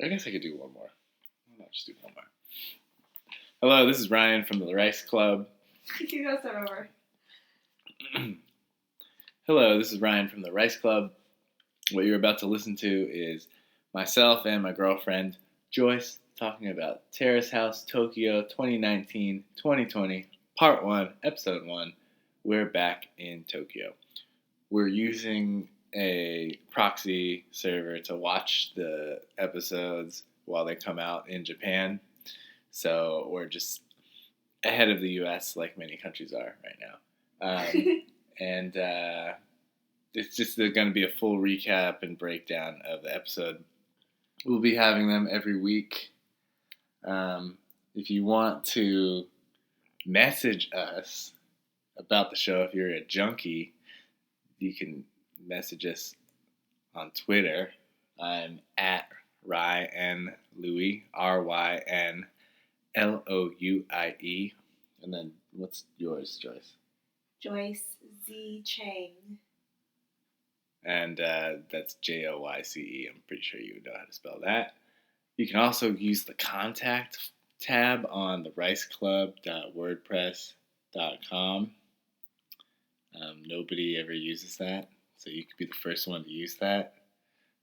I guess I could do one more. I'll just do one more. Hello, this is Ryan from the Rice Club. You gotta start over. Hello, this is Ryan from the Rice Club. What you're about to listen to is myself and my girlfriend, Joyce, talking about Terrace House Tokyo 2019-2020, Part 1, Episode 1. We're back in Tokyo. We're using a proxy server to watch the episodes while they come out in Japan. So we're just ahead of the U.S. like many countries are right now. And it's just going to be a full recap and breakdown of the episode. We'll be having them every week. If you want to message us about the show, if you're a junkie, you can message us on Twitter. I'm at Ryan Louie, RYNLOUIE. And then what's yours, Joyce? Joyce Z. Chang. And that's JOYCE. I'm pretty sure you know how to spell that. You can also use the contact tab on the riceclub.wordpress.com. Nobody ever uses that, so you could be the first one to use that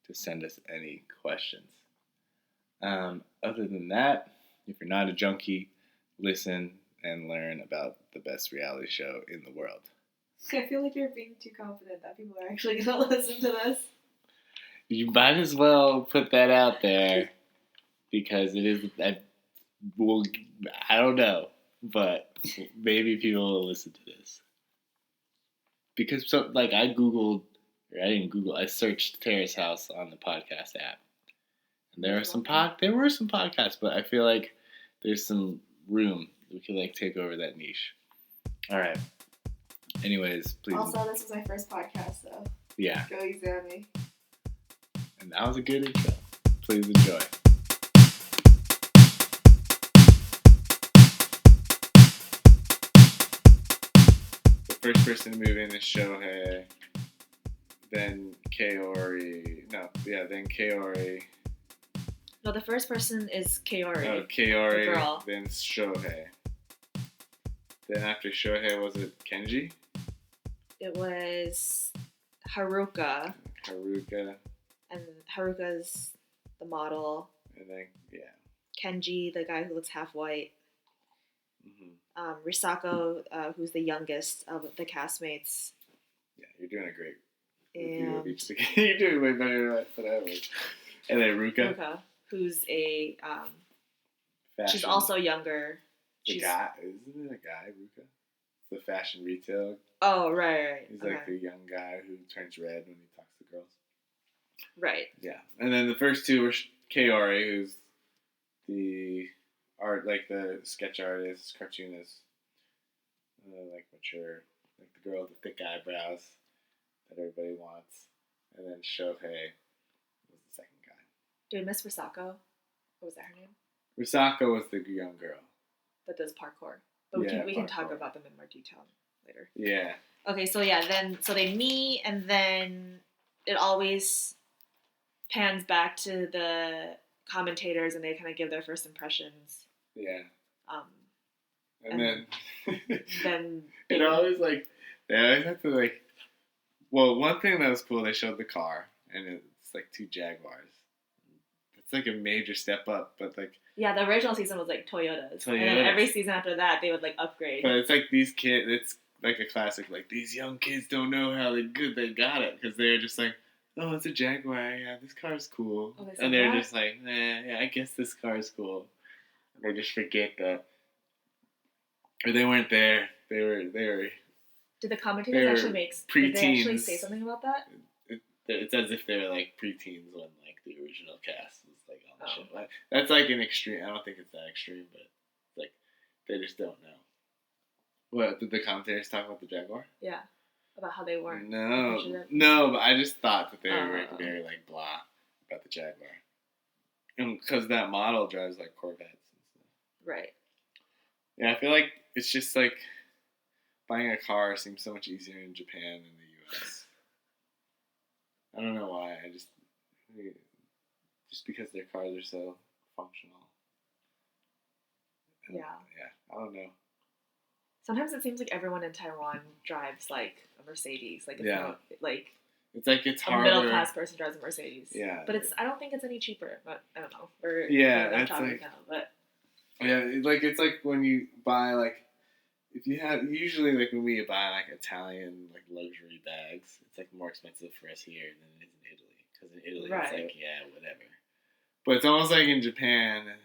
to send us any questions. Other than that, if you're not a junkie, listen and learn about the best reality show in the world. I feel like you're being too confident that people are actually going to listen to this. You might as well put that out there because it is. I don't know, but maybe people will listen to this. Because I Googled, or I didn't Google, I searched Terrace House on the podcast app, and there were some podcasts, but I feel like there's some room we could take over that niche. All right. Anyways, please. Also, this is my first podcast, so yeah. Go easy on me. And that was a good intro. Please enjoy. The first person to move in is Shohei. Then Kaori. Then Kaori. No, the first person is Kaori. Oh, Kaori. The girl. Then Shohei. Then after Shohei, was it Kenji? It was Haruka. And Haruka's the model. And then, yeah. Kenji, the guy who looks half white. Mm-hmm. Risako, who's the youngest of the castmates. Yeah, you're doing a great review of each. You're doing way better than I was. And then Ruka, who's a she's also younger. Guy, isn't it a guy, Ruka? The fashion retail. Oh, right. He's like the young guy who turns red when he talks to girls. Right. Yeah. And then the first two were Kaori, who's the the sketch artist, cartoonist, mature, the girl with the thick eyebrows that everybody wants. And then Shohei was the second guy. Did we miss Risako? What was that her name? Risako was the young girl that does parkour. But we can talk about them in more detail later. Yeah. Okay, so so they meet, and then it always pans back to the commentators, and they kind of give their first impressions. Yeah. And then it always they always have to well, one thing that was cool, they showed the car, and it's two Jaguars. It's a major step up, but yeah, the original season was Toyotas. And then every season after that, they would upgrade. But it's these kids, it's a classic, these young kids don't know how good they got it, because they're just oh, it's a Jaguar, yeah, this car's cool. Oh, and they're just yeah, I guess this car is cool. And they just forget that. Or they weren't there. They were. Did the commentators actually preteens. Did they actually say something about that? It's as if they're preteens when the original cast was on the show. That's an extreme. I don't think it's that extreme, but they just don't know. What, did the commentators talk about the Jaguar? Yeah, about how they weren't. No, but I just thought that they were very blah about the Jaguar, and because that model drives Corvettes and stuff. Right. Yeah, I feel it's just buying a car seems so much easier in Japan than the U.S. I don't know why. It just because their cars are so functional. Yeah. Yeah, I don't know. Sometimes it seems like everyone in Taiwan drives like a Mercedes. Like it's Yeah. not like It's like it's a harder. middle class person drives a Mercedes. Yeah. But I don't think it's any cheaper. But I don't know. We're Yeah, going off it's topic like- now, but Yeah, it's like when you buy like, if you have usually like when we buy like Italian like luxury bags, it's like more expensive for us here than it is in Italy. Because in Italy it's Right. like whatever. But it's almost like in Japan,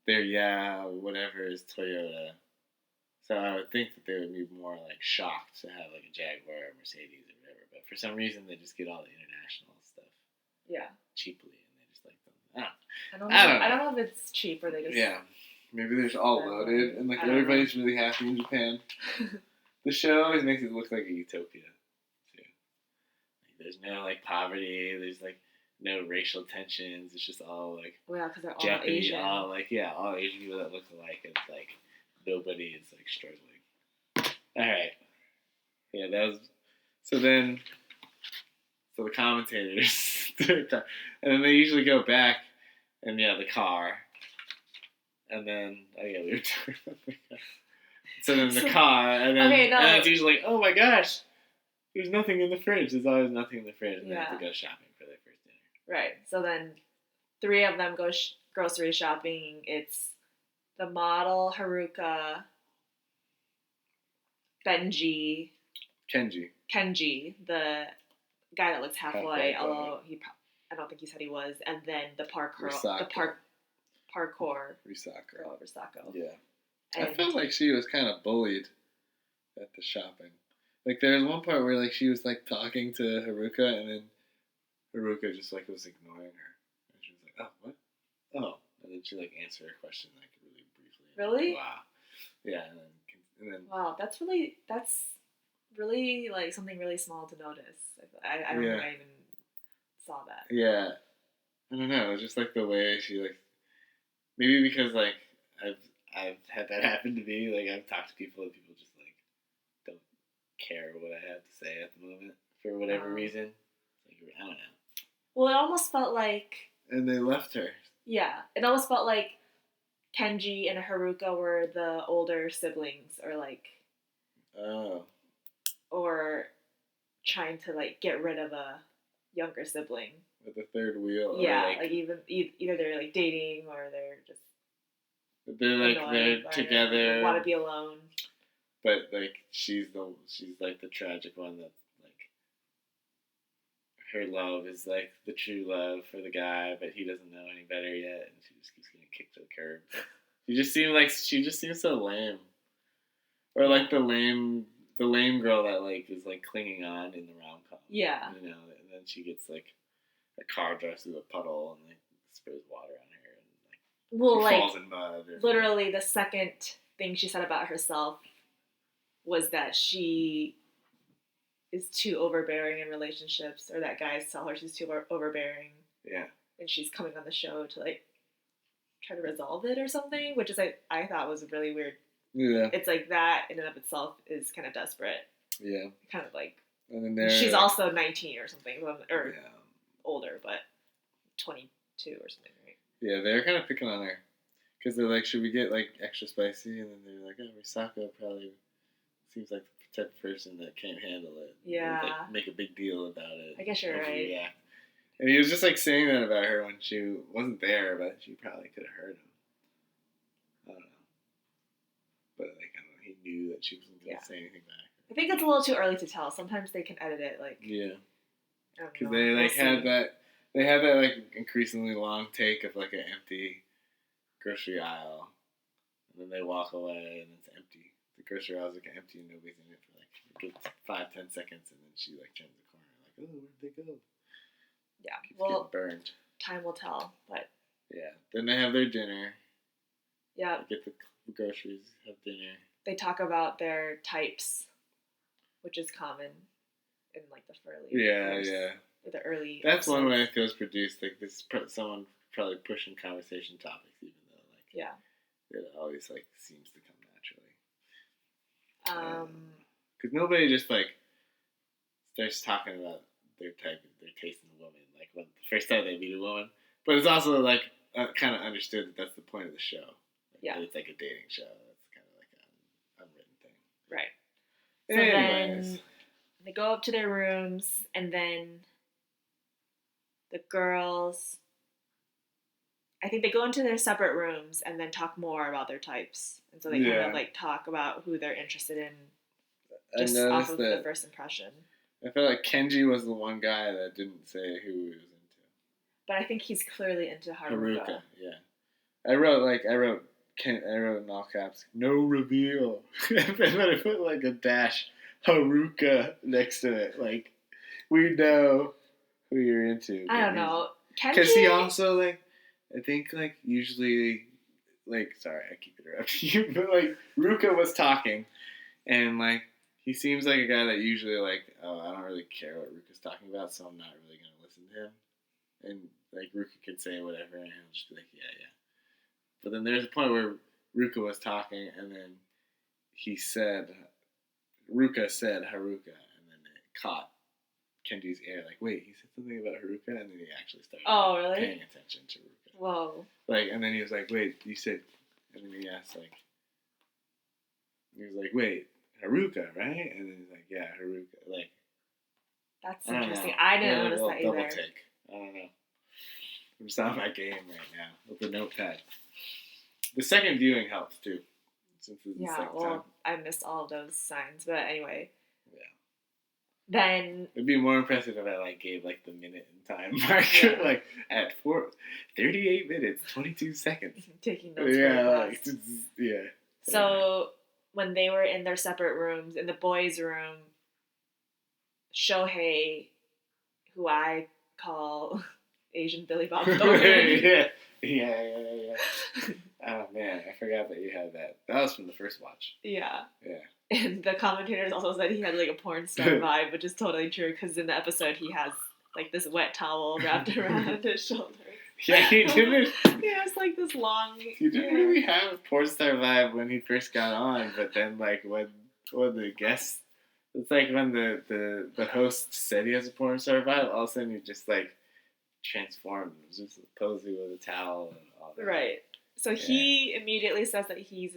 they're whatever is Toyota. So I would think that they would be more like shocked to have like a Jaguar or Mercedes or whatever. But for some reason, they just get all the international stuff yeah. cheaply, and they just like them. I don't I don't know if it's cheap or they just Yeah, maybe they're just all They're loaded, and like I don't everybody's really happy in Japan. The show always makes it look like a utopia, too. Like, there's no like poverty. There's like no racial tensions. It's just all like well, yeah, because they're all Japanese, Asian. all all Asian people that look alike. It's like nobody is like struggling. All right, yeah, that was so. Then, so the commentators, and then they usually go back, and the car, and then we were talking about the car. So then the car, and then Okay, no. and it's usually like, oh my gosh, there's nothing in the fridge. There's always nothing in the fridge, and they have to go shopping for their first dinner. Right. So then 3 of them go grocery shopping. It's the model, Haruka, Kenji, the guy that looks half white, although I don't think he said he was, and then the parkour girl, Risako. Yeah. And I felt like she was kind of bullied at the shopping. Like there was one part where like she was like talking to Haruka, and then Haruka just like was ignoring her, and she was like, "Oh, what? Oh," and then she like answered her question like really briefly. Really? Wow. Yeah, and then wow, that's really like something really small to notice. I don't think I even saw that. Yeah, I don't know. It was just like the way she like, maybe because like I've had that happen to me. Like I've talked to people and people just like don't care what I have to say at the moment for whatever reason. Like I don't know. Well, it almost felt like. And they left her. Yeah, it almost felt like Kenji and Haruka were the older siblings, or like. Oh. Or trying to like get rid of a younger sibling. With the third wheel. Yeah, like even either they're like dating or they're just. They're like they're together. Want to be alone. But like she's like the tragic one that like her love is like the true love for the guy, but he doesn't know any better yet, and she just keeps getting kicked to the curb. She just seems so lame. Or like the lame girl that like is like clinging on in the rom-com. Yeah. You know, and then she gets like a car drives through a puddle and like sprays water on her and like she falls in mud. Literally the second thing she said about herself was that she is too overbearing in relationships, or that guys tell her she's too overbearing. Yeah. And she's coming on the show to like try to resolve it or something, which is I thought was really weird. Yeah. It's like that in and of itself is kind of desperate. Yeah. Kind of like. And then she's also 19 or something, or yeah. older, but 22 or something, right? Yeah, they're kind of picking on her. Because they're like, should we get like extra spicy? And then they're like, oh, Risako probably seems like the type of person that can't handle it. Yeah. Would, like, make a big deal about it. I guess you're right. Yeah. And he was just like saying that about her when she wasn't there, but she probably could have heard him. I don't know. But like, I don't know, he knew that she wasn't going to say anything back. I think it's a little too early to tell. Sometimes they can edit it like. Yeah. Because they like had that. They had that like increasingly long take of like an empty grocery aisle, and then they walk away and it's empty. The grocery aisle is like empty and nobody's in it for like a good 5-10 seconds, and then she like turns the corner like, oh, where'd they go? Yeah, Keeps getting burned. Time will tell, but. Yeah. Then they have their dinner. Yeah. They get the groceries, have dinner. They talk about their types, which is common in like the early. Yeah. Or the early. That's one way it feels produced. Like this, someone probably pushing conversation topics, even though like it always like seems to come naturally. Because nobody just like starts talking about their type, their taste in a woman. Like when the first time they meet a woman, But it's also like kind of understood that that's the point of the show. Yeah. It's like a dating show. It's kind of like an unwritten thing. Right. So Anyways. then they go up to their rooms, and then the girls, I think they go into their separate rooms and then talk more about their types. And so they kind of like talk about who they're interested in just off of the first impression. I felt like Kenji was the one guy that didn't say who he was into. But I think he's clearly into Haruka. Yeah. I wrote in all caps, no reveal. And then I put like a dash Haruka next to it. Like, we know who you're into. I don't know. Because he also, like, I think, like, usually, like, sorry, I keep interrupting you, but, like, Ruka was talking, and, like, he seems like a guy that usually, like, oh, I don't really care what Ruka's talking about, so I'm not really going to listen to him. And, like, Ruka could say whatever, and he'll just be like, yeah. But then there's a point where Ruka was talking, and then Ruka said Haruka, and then it caught Kenji's ear. Like, wait, he said something about Haruka, and then he actually started paying attention to Ruka. Whoa. Like, and then he was like, wait, you said, and then he asked, like, he was like, wait, Haruka, right? And then he's like, yeah, Haruka. Like, that's interesting. I didn't notice that either. Double take. I don't know. I'm just on my game right now with the notepad. The second viewing helps too. Since it's the second time. I missed all of those signs, but anyway. Yeah. Then it'd be more impressive if I like gave like the minute and time marker, like at 38 minutes, 22 seconds. Taking notes. Yeah. So when they were in their separate rooms, in the boys' room, Shohei, who I call Asian Billy Bob Thornton. Yeah. Oh man, I forgot that you had that. That was from the first watch. Yeah. Yeah. And the commentators also said he had like a porn star vibe, which is totally true because in the episode he has like this wet towel wrapped around his shoulders. Yeah, he didn't. He has like this long. He didn't really have a porn star vibe when he first got on, but then like when the guests, it's like when the host said he has a porn star vibe, all of a sudden he just like transformed. It was just posing with a towel and all that. Right. So he immediately says that he's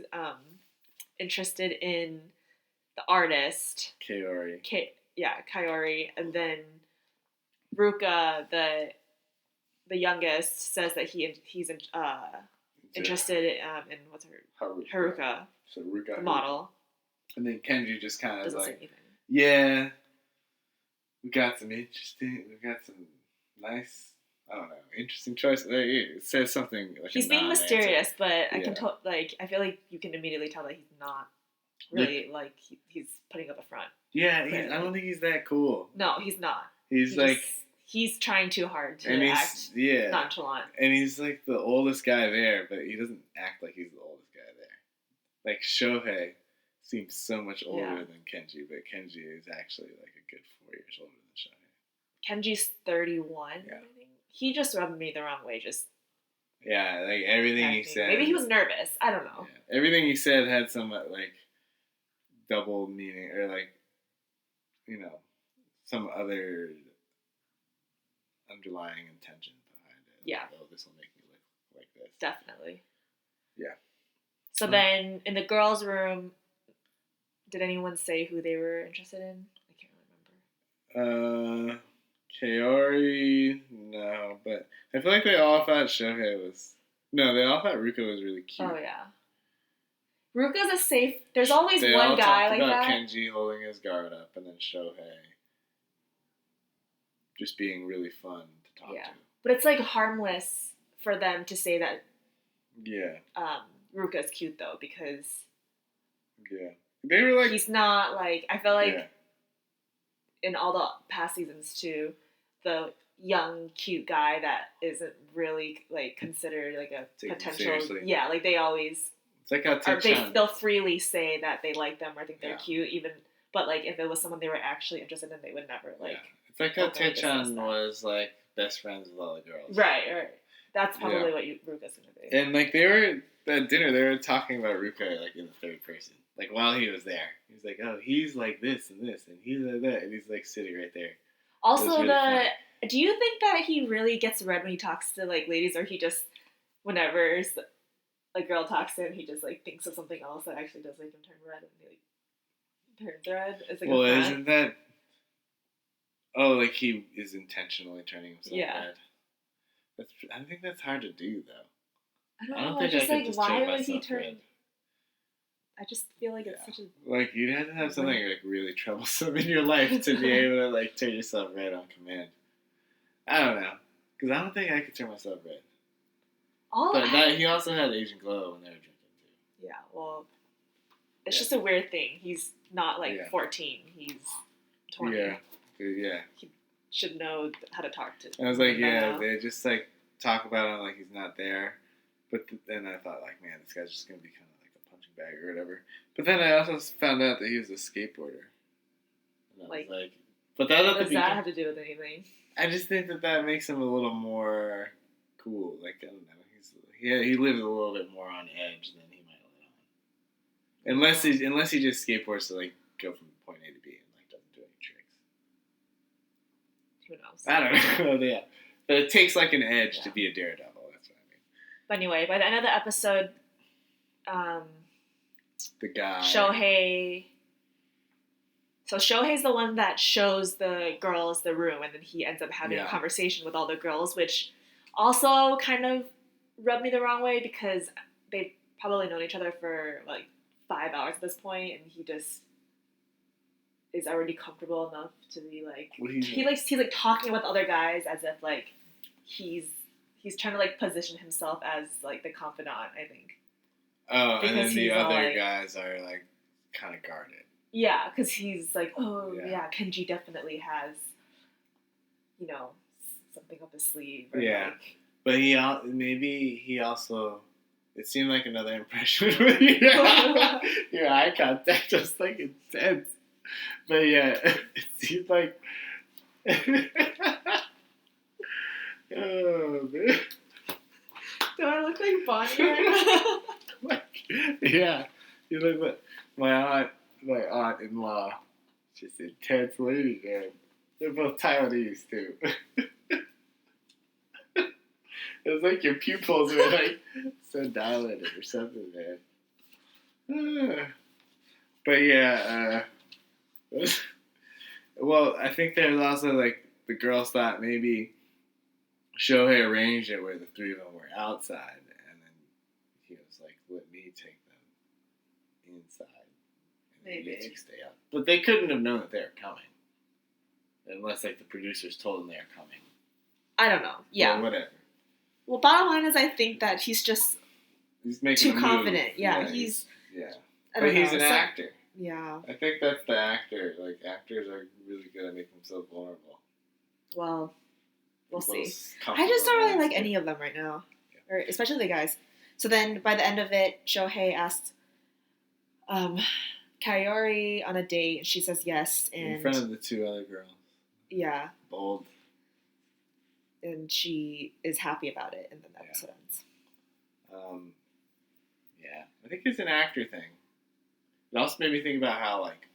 interested in the artist Kaori. Kaori, and then Ruka, the youngest, says that he's interested in what's her Haruka. So Ruka, the model. And then Kenji just kind of doesn't like, say anything. Yeah, we got some nice. I don't know. Interesting choice. It says something like he's being mysterious, but I can I feel like you can immediately tell that he's not really he's putting up a front. Yeah, I don't think he's that cool. No, he's not. He's trying too hard to act nonchalant. And he's like the oldest guy there, but he doesn't act like he's the oldest guy there. Like Shohei seems so much older than Kenji, but Kenji is actually like a good 4 years older than Shohei. Kenji's 31. Yeah. I think. He just rubbed me the wrong way. Like everything he said. Maybe he was nervous. I don't know. Yeah. Everything he said had some like double meaning or like some other underlying intention behind it. Yeah. Like, oh, this will make me look like this. Definitely. Yeah. So then in the girls' room, did anyone say who they were interested in? I can't remember. Kaori, no, but I feel like they all thought Shohei was... No, they all thought Ruka was really cute. Oh, yeah. Ruka's a safe... There's always one guy like that. They all talked about Kenji holding his guard up, and then Shohei just being really fun to talk to. But it's, like, harmless for them to say that Ruka's cute, though, because... Yeah. They were, like... He's not, like... I feel like in all the past seasons, too... the young, cute guy that isn't really, like, considered, like, a potential... Seriously. Yeah, like, they always... It's like how they'll freely say that they like them or think they're cute, even... But, like, if it was someone they were actually interested in, they would never, like... Yeah. It's like how Tae-chan was, like, best friends with all the girls. Right. That's probably what Ruka's gonna be. And, like, they were... At dinner, they were talking about Ruka, like, in the third person. Like, while he was there. He was like, oh, he's like this, and he's like that. And he's, like, sitting right there. Also, really funny. do you think that he really gets red when he talks to like ladies, or he just whenever a girl talks to him, he just like thinks of something else that actually does make him turn red, and he like turns red? It's like well, a isn't that? Oh, like he is intentionally turning himself red. I think that's hard to do though. I don't know. think Just I could like just why turn would he myself turn? red. I just feel like it's such a Like you'd have to have something like really troublesome in your life to be able to like turn yourself red on command. I don't know, because I don't think I could turn myself red. He also had Asian glow when they were drinking too. Yeah, well, it's just a weird thing. He's not like 14. He's 20. Yeah. He should know how to talk to. I was like, they just like talk about him like he's not there. But then I thought, like, man, this guy's just gonna be kind of like a punching bag or whatever. But then I also found out that he was a skateboarder. And I was like, but that does that have to do with anything? I just think that makes him a little more cool. Like, I don't know, he lives a little bit more on edge than he might let on. Unless he just skateboards to like go from point A to B and like doesn't do any tricks. Who knows? I don't know. Yeah, but it takes like an edge to be a daredevil. That's what I mean. But anyway, by the end of the episode, the guy Shohei. So Shohei's the one that shows the girls the room, and then he ends up having a conversation with all the girls, which also kind of rubbed me the wrong way because they've probably known each other for like 5 hours at this point, and he just is already comfortable enough to be like he's like talking with other guys as if like he's trying to like position himself as like the confidant, I think. Oh, because and then the other guys are like kind of guarded. Yeah, because he's like, Kenji definitely has, something up his sleeve. Or like, but he also. It seemed like another impression with your eye contact was like intense. But yeah, it seemed like. Oh man. Do I look like Bonnie right now? Yeah, you look like my aunt-in-law. She's an intense lady, man. They're both Taiwanese too. It was like your pupils were like so dilated or something, man. But yeah, well, I think there's also like the girls thought maybe Shohei arranged it where the three of them were outside, and then he was like, "Let me take them inside, and maybe you two stay out." But they couldn't have known that they were coming, unless like the producers told them they were coming. I don't know. Yeah, or whatever. Well, bottom line is, I think that he's making too confident. Yeah, he's an actor. Yeah. I think that's the actor. Like, actors are really good at making themselves vulnerable. Well, we'll see. I just don't really like any of them right now. Yeah. Or especially the guys. So then, by the end of it, Shohei asked Kaori on a date, and she says yes. And in front of the two other girls. Yeah. Bold. And she is happy about it, and then the episode ends. Yeah. I think it's an actor thing. It also made me think about how, like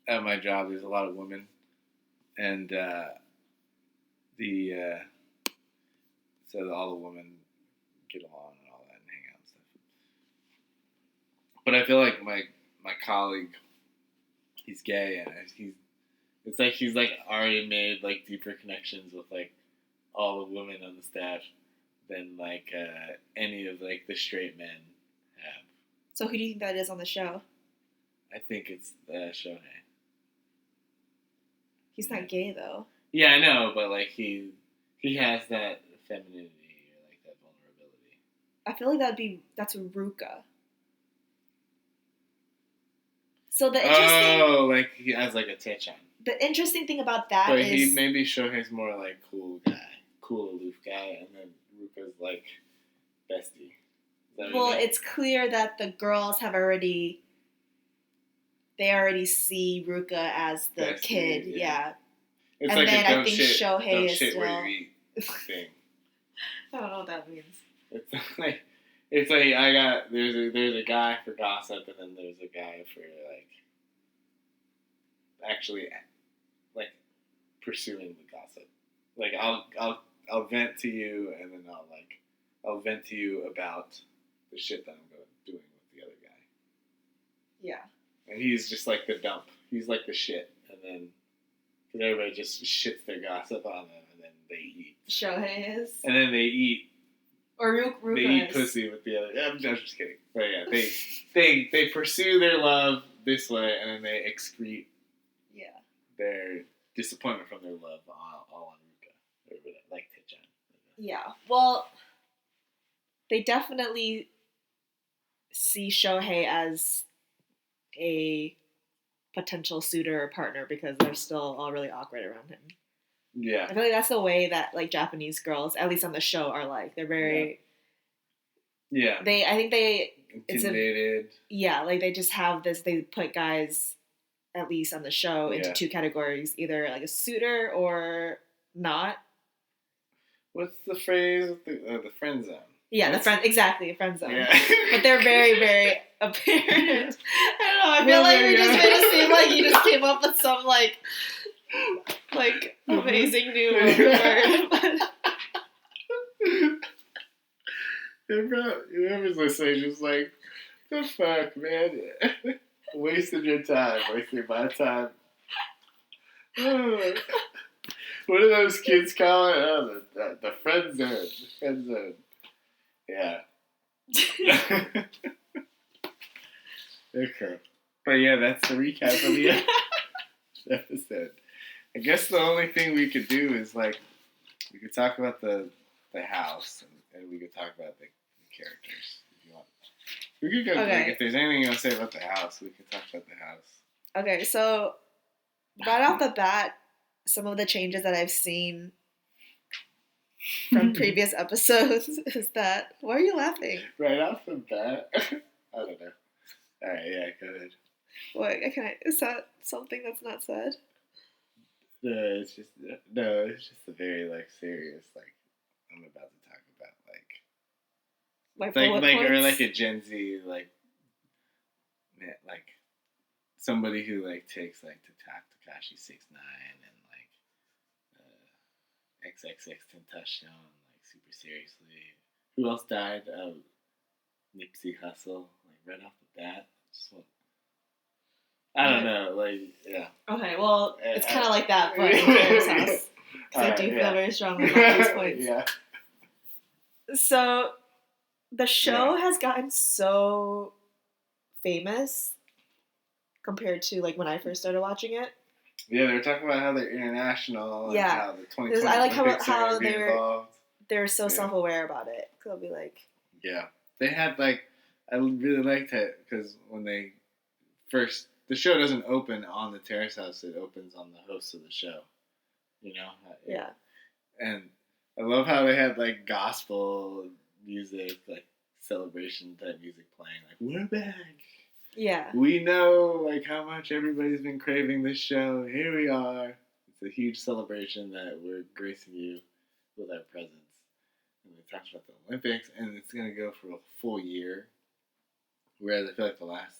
at my job, there's a lot of women, and so all the women get along and all that and hang out and stuff. But I feel like my colleague, he's gay, and it's like he's like already made like deeper connections with like all the women on the staff than like any of like the straight men have. So who do you think that is on the show? I think it's Shohei. He's not gay though. Yeah, I know, but like he has that femininity or like that vulnerability. I feel like that's Ruka. So the interesting like he has like a titch on. The interesting thing about that is maybe Shohei's more like cool aloof guy, and then Ruka's like bestie. Well, it's clear that the girls already see Ruka as the bestie, kid, yeah. It's and like then I think shit, Shohei is shit still. Where you eat thing. I don't know what that means. It's like there's a guy for gossip, and then there's a guy for like actually like pursuing the gossip. Like I'll vent to you, and then I'll vent to you about the shit that I'm doing with the other guy. Yeah. And he's just like the dump. He's like the shit, and then because everybody just shits their gossip on him, and then they eat. Shohei is. And then they eat. Or Ruka They eat is. pussy with the other. I'm just kidding. But yeah, they pursue their love this way, and then they excrete their disappointment from their love all on Ruka. Or whatever, like Tichan. Yeah. Well, they definitely see Shohei as a potential suitor or partner because they're still all really awkward around him. Yeah. I feel like that's the way that like Japanese girls, at least on the show, are like. They're very. Yeah. I think they. Intimidated. Like they just have this. They put guys, at least on the show, into two categories: either like a suitor or not. What's the phrase? The friend zone. Yeah, the friend zone. Yeah. But they're very, very apparent. I don't know. I feel like we just made it seem like you just came up with some like amazing new word. Whoever's listening, just like, the fuck, man, wasting your time, wasting my time. What do those kids call it? Oh, the friend zone. The friend zone. Yeah. Okay. But yeah, that's the recap of the episode. I guess the only thing we could do is like we could talk about the house and we could talk about the characters if you want. We could go like, if there's anything you want to say about the house, we can talk about the house. Okay, so right off the bat, some of the changes that I've seen from previous episodes is that... Why are you laughing? Right off the bat? I don't know. Alright, yeah, go ahead. What? Is that something that's not said? No, it's just a very, like, serious, like, I'm about to talk about, or like a Gen Z, like somebody who, like, takes, like, Takashi 6ix9ine and, like, XXX Tentacion, like, super seriously. Who else died? Nipsey Hussle, like, right off the bat. I don't know, like, yeah. Okay, well, it's kind of like that, but in Terrace House. Because I do feel very strongly about these points. Yeah. So, the show has gotten so famous compared to, like, when I first started watching it. Yeah, they were talking about how they're international and how the 2020 I like Olympics how involved. They're so self-aware about it. So they'll be like... Yeah. They had, like... I really liked it because when they first... The show doesn't open on the Terrace House. It opens on the host of the show. You know? Yeah. And I love how they had, like, gospel music, like, celebration type music playing. Like, we're back. Yeah. We know, like, how much everybody's been craving this show. Here we are. It's a huge celebration that we're gracing you with our presence. And they talked about the Olympics, and it's going to go for a full year. Whereas I feel like the last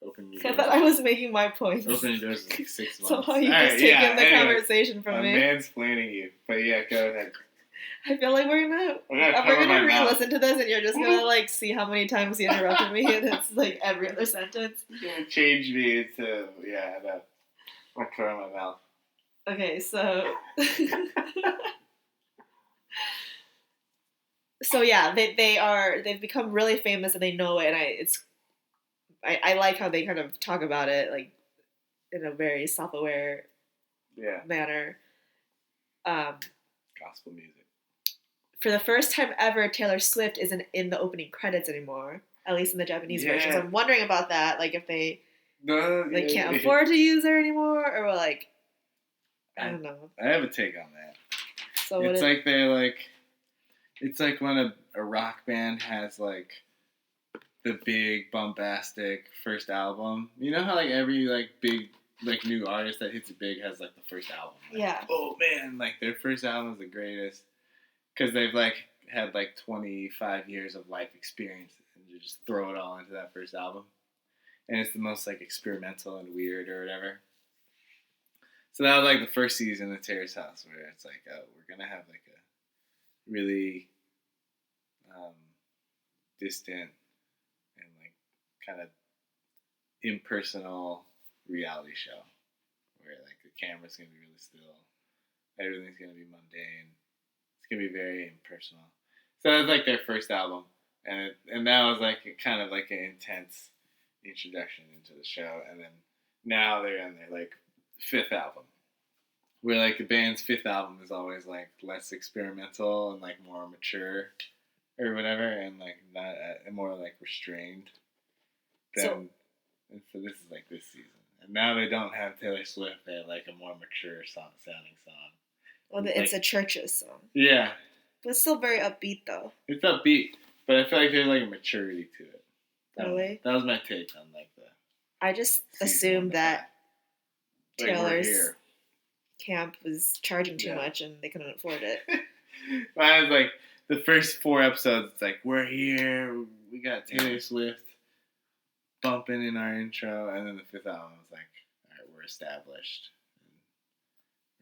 opening doors... I thought I was making my points. Opening doors is like 6 months. So how you just taking the conversation from me? I'm mansplaining you. But yeah, go ahead. I feel like we're gonna re-listen to this, and you're just gonna like see how many times you interrupted me, and it's like every other sentence. You're gonna change me to my car in my mouth. Okay, so so yeah, they've become really famous, and they know it, and I like how they kind of talk about it like in a very self-aware manner. Gospel music. For the first time ever, Taylor Swift isn't in the opening credits anymore, at least in the Japanese version. So I'm wondering about that, like if they can't afford to use her anymore, or like I don't know. I have a take on that. So it's like when a rock band has like the big bombastic first album. You know how like every like big like new artist that hits it big has like the first album. Like, oh man, like their first album is the greatest. Because they've, like, had, like, 25 years of life experience and you just throw it all into that first album. And it's the most, like, experimental and weird or whatever. So that was like the first season of Terrace House, where it's like, oh, we're gonna have like a really distant and like kind of impersonal reality show, where like the camera's gonna be really still, everything's gonna be mundane. It's gonna be very impersonal. So that was like their first album, and that was like kind of like an intense introduction into the show. And then now they're on their like fifth album, where like the band's fifth album is always like less experimental and like more mature or whatever, and like not and more like restrained. And so this is like this season, and now they don't have Taylor Swift. They have like a more mature sounding song. Well, it's a Churches song. Yeah, but it's still very upbeat though. It's upbeat, but I feel like there's like a maturity to it. Really? That was my take on like the. I just assumed that Taylor's camp was charging too much and they couldn't afford it. I was like, the first 4 episodes, it's like, we're here, we got Taylor Swift bumping in our intro, and then the fifth album was like, all right, we're established, and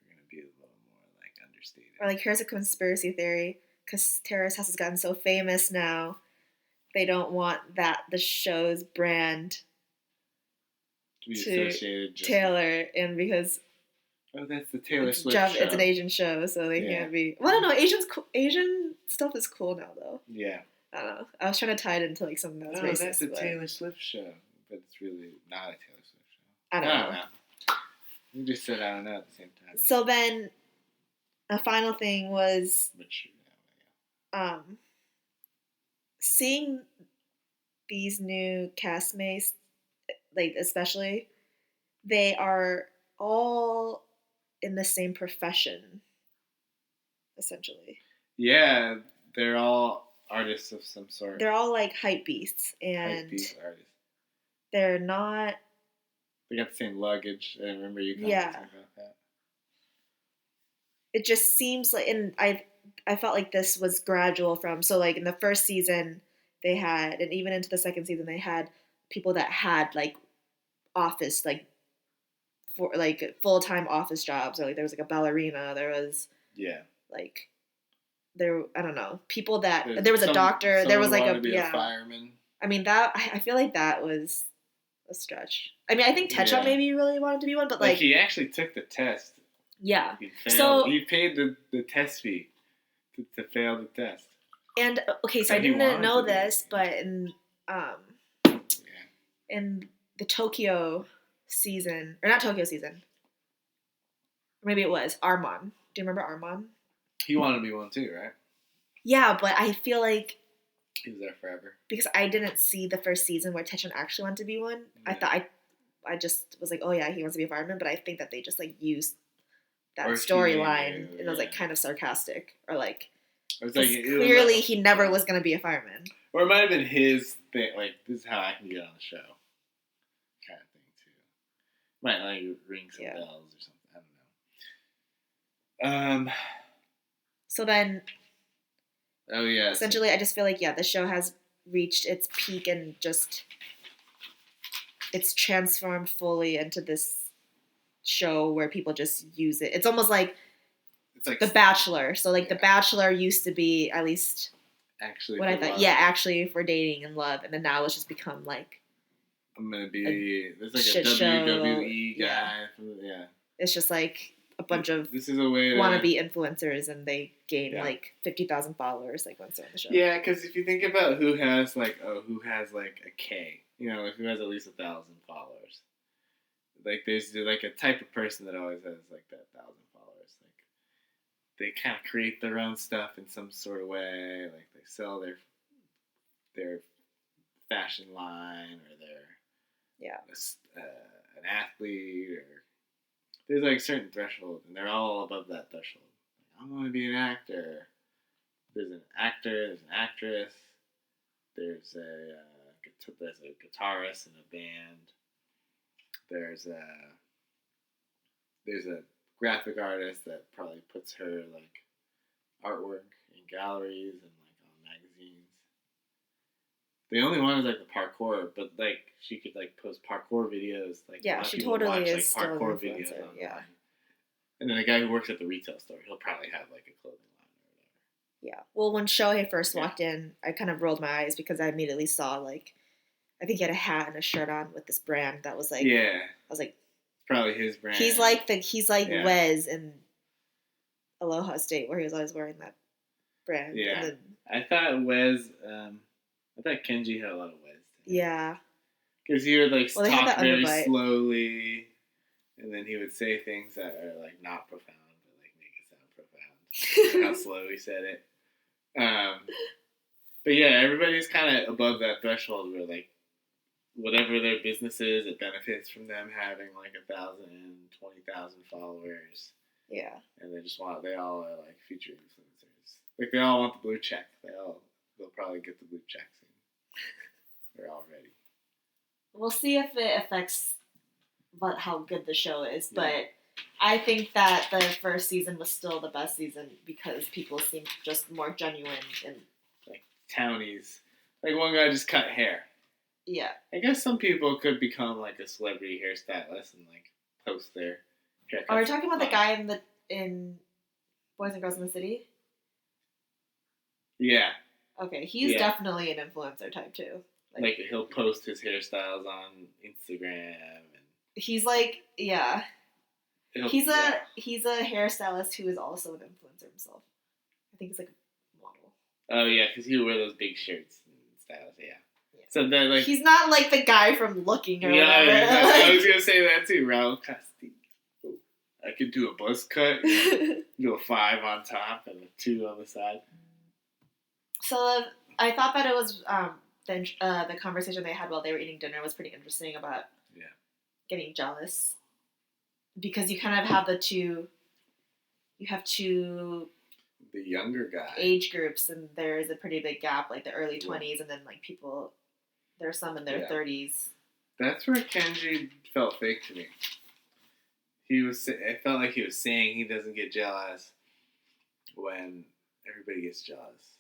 we're going to be a little more like understated. Or like, here's a conspiracy theory, because Terrace House has gotten so famous now, they don't want the show's brand to be associated to Taylor, and because that's the Taylor Swift show. It's an Asian show, so they can't be. Well, I don't know. Asian stuff is cool now, though. Yeah. I don't know. I was trying to tie it into like something that was racist. That's a Taylor Swift show, but it's really not a Taylor Swift show. I don't know. You just said I don't know at the same time. So then, a final thing was seeing these new castmates, like especially, they are all in the same profession, essentially. Yeah, they're all artists of some sort. They're all like hype beasts, and hype beast artists. They're not. They got the same luggage. I remember you commenting about that. It just seems like, and I felt like this was gradual from, so like in the first season they had, and even into the second season they had people that had like office, like for like full-time office jobs, or like there was like a ballerina, there was like there, I don't know, people that there was a doctor, there was like a fireman. I mean, that I feel like that was a stretch. I mean, I think Tetra maybe really wanted to be one, but like he actually took the test. Yeah. He paid the test fee to fail the test. And okay, so I didn't know this, but in the Tokyo season, or not Tokyo season, or maybe it was Armand. Do you remember Armand? He wanted to be one too, right? Yeah, but I feel like he was there forever. Because I didn't see the first season where Tetron actually wanted to be one. Yeah. I thought I just was like, oh yeah, he wants to be a fireman, but I think that they just like used that storyline and it was like kind of sarcastic, or like, clearly he never was going to be a fireman. Or it might have been his thing, like, this is how I can get on the show kind of thing too. Might like ring some bells or something. I don't know. So then, oh yeah. Essentially, I just feel like the show has reached its peak and just it's transformed fully into this show where people just use it. It's almost like The Bachelor. So like The Bachelor used to be, at least actually what I thought. Yeah, actually for dating and love, and then now it's just become like I'm gonna be there's like a WWE guy. Yeah. It's just like a bunch of this is a way wannabe influencers, and they gain like 50,000 followers like once they're on the show. Yeah, because if you think about who has like a K, you know, like who has at least 1,000 followers, like there's like a type of person that always has like that 1,000 followers. Like they kind of create their own stuff in some sort of way. Like they sell their fashion line, or they're an athlete, or there's like a certain threshold, and they're all above that threshold. Like, I'm going to be an actor. There's an actor. There's an actress. There's a guitarist in a band. There's a graphic artist that probably puts her like artwork in galleries and like on magazines. The only one is like the parkour, but like she could like post parkour videos. Like she totally is like, parkour videos. Online. And then the guy who works at the retail store, he'll probably have like a clothing line or Yeah. Well, when Shohei first walked in, I kind of rolled my eyes because I immediately saw like, I think he had a hat and a shirt on with this brand that was like, yeah. I was like, Probably his brand. he's like Yeah. Wes in Aloha State, where he was always wearing that brand. Yeah. And then, I thought Kenji had a lot of Wes. yeah. Because he would like Well, they had talk that very underbite. slowly, and then he would say things that are like not profound, but like make it sound profound. How slow he said it. But yeah, everybody's kind of above that threshold where like whatever their business is, it benefits from them having like 1,000, 20,000 followers. Yeah. And they all are like future influencers. Like they all want the blue check. They'll probably get the blue check soon. They're all ready. We'll see if it affects how good the show is, Yeah. but I think that the first season was still the best season because people seemed just more genuine and Like townies. Like one guy just cut hair. yeah. I guess some people could become like a celebrity hairstylist and like post their haircuts. Are we talking about the guy in Boys and Girls in the City? Yeah. Okay, he's definitely an influencer type too. Like he'll post his hairstyles on Instagram and he's like, yeah. He's yeah. a hairstylist who is also an influencer himself. I think he's like a model. Oh yeah, because he would wear those big shirts and styles. Yeah. So then like he's not like the guy from Looking or yeah, whatever. Yeah. I was gonna say that too, Raul Castillo. I could do a buzz cut, do a 5 on top and a 2 on the side. So I thought that it was the conversation they had while they were eating dinner was pretty interesting about getting jealous, because you kind of have two the younger guy age groups, and there is a pretty big gap, like the early 20s, and then like people, there's some in their 30s. That's where Kenji felt fake to me. It felt like he was saying he doesn't get jealous when everybody gets jealous.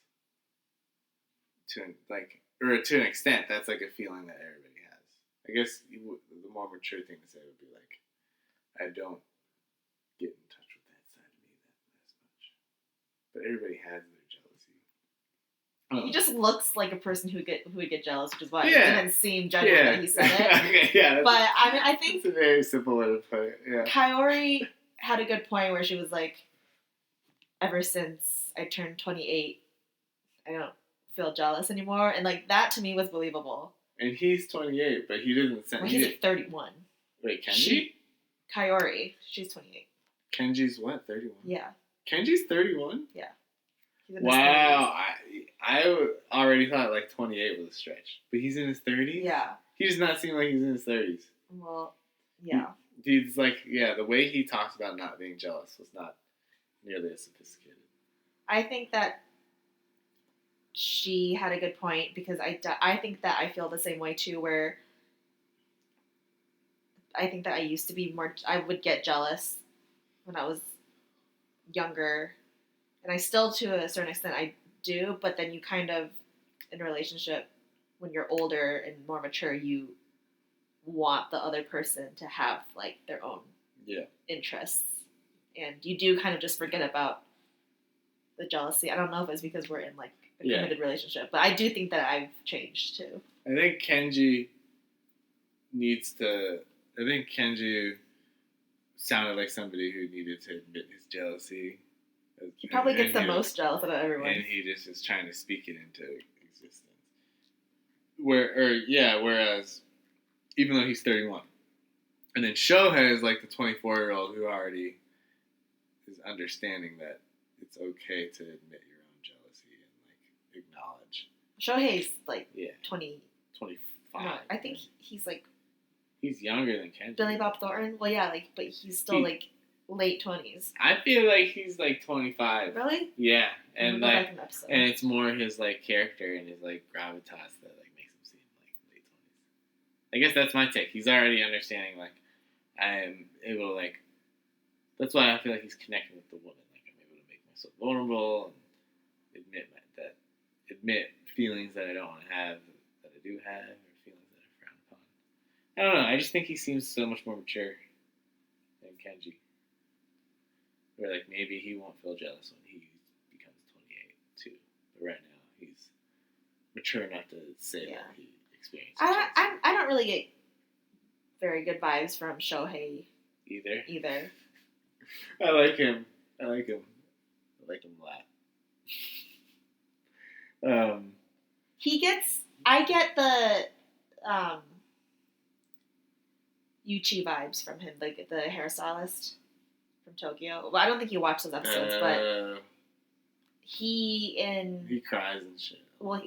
To an extent, that's like a feeling that everybody has. I guess the more mature thing to say would be like, I don't get in touch with that side of me that as much. But everybody has their jealousy. He just looks like a person who would get jealous, which is why it didn't seem genuine that he said it. Okay, yeah. But I mean, I think it's a very simple way to put it. Yeah. Kaori had a good point where she was like, ever since I turned 28, I don't feel jealous anymore, and like that to me was believable. And he's 28, but he doesn't sound. Well, he's like 31. Wait, Kenji? Kaori, she's 28. Kenji's what? 31. Yeah. Kenji's 31. Yeah. Wow, I already thought like 28 was a stretch, but he's in his 30s. Yeah. He does not seem like he's in his 30s. Well, yeah. He's like, the way he talks about not being jealous was not nearly as sophisticated. I think that she had a good point, because I think that I feel the same way too, where I think that I used to be I would get jealous when I was younger, and I still to a certain extent I do, but then you kind of, in a relationship, when you're older and more mature, you want the other person to have like their own interests, and you do kind of just forget about the jealousy. I don't know if it's because we're in like a committed relationship, but I do think that I've changed too. I think Kenji sounded like somebody who needed to admit his jealousy. He probably gets the most jealous out of everyone. And he just is trying to speak it into existence. Whereas, even though he's 31. And then Shohei is like the 24-year-old who already is understanding that it's okay to admit your own jealousy and like acknowledge. Shohei's like 20. 25. No, I think he's like. He's younger than Kenji. Billy Bob Thornton? Well, yeah, like, but he's still like late 20s. I feel like he's like 25. Really? Yeah, and like, and it's more his like character and his like gravitas that like makes him seem like late 20s. I guess that's my take. He's already understanding like I'm able to like. That's why I feel like he's connecting with the woman. Like I'm able to make myself vulnerable and admit feelings that I don't want to have that I do have, or feelings that are frowned upon. I don't know. I just think he seems so much more mature than Kenji. Or like maybe he won't feel jealous when he becomes 28 too. But right now he's mature enough to say that he experienced jealousy. I don't really get very good vibes from Shohei either. I like him a lot. I get the Yuchi vibes from him, like the hairstylist from Tokyo. Well, I don't think you watched those episodes, but he cries and shit. Well,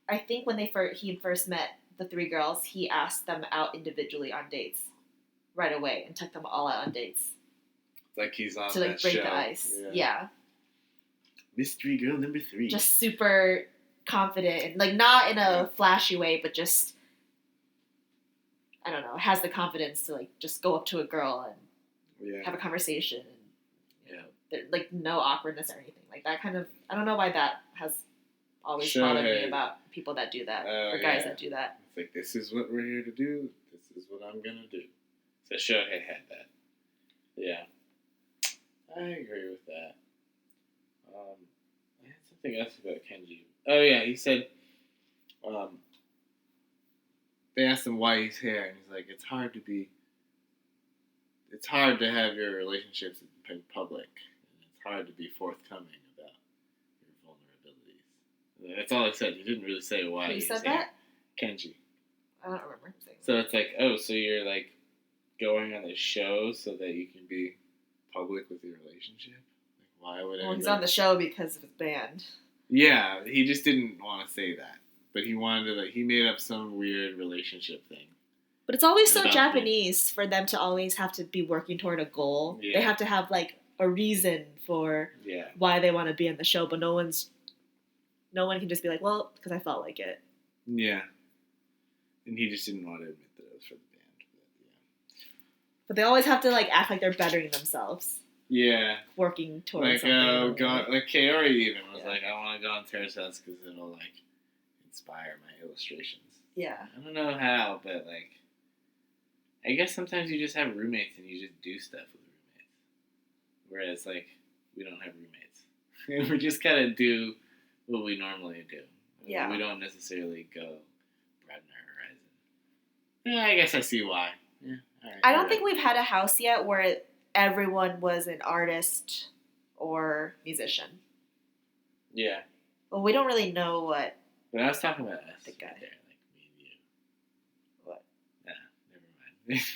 I think when he first met the three girls, he asked them out individually on dates right away and took them all out on dates. Like he's on to like break the ice. Yeah. Mystery girl number 3. Just super confident and like not in a flashy way, but just I don't know, has the confidence to like just go up to a girl and have a conversation. And, like no awkwardness or anything like that. Kind of I don't know why that has always bothered me about people that do that or guys that do that. It's like this is what we're here to do. This is what I'm gonna do. So Shohei had that. Yeah, I agree with that. I had something else about Kenji. Oh yeah, he said. They asked him why he's here, and he's like, "It's hard to have your relationships in public, and it's hard to be forthcoming about your vulnerabilities." That's all he said. He didn't really say why. Who said that? Kenji. I don't remember him saying that. So it's like, oh, so you're like going on this show so that you can be public with your relationship? Like, why would? Well, he's on the show because of his band. Yeah, he just didn't want to say that. But he wanted to, like, he made up some weird relationship thing. But it's always so Japanese for them to always have to be working toward a goal. Yeah. They have to have, like, a reason for why they want to be on the show. But no one can just be like, well, because I felt like it. Yeah. And he just didn't want to admit that it was for the band. But they always have to, like, act like they're bettering themselves. Yeah. Working towards something. Like, Kaori even was like, I want to go on Terrace House because it'll, like, inspire my illustrations. Yeah. I don't know how, but like, I guess sometimes you just have roommates and you just do stuff with roommates. Whereas like, we don't have roommates. We just kind of do what we normally do. Yeah. We don't necessarily go broaden our horizon. Yeah, I guess I see why. Yeah. All right, I don't think we've had a house yet where everyone was an artist or musician. Yeah. Well, we don't really know what. But I was talking about us. The guy. There, like me and you. What? Nah, never mind.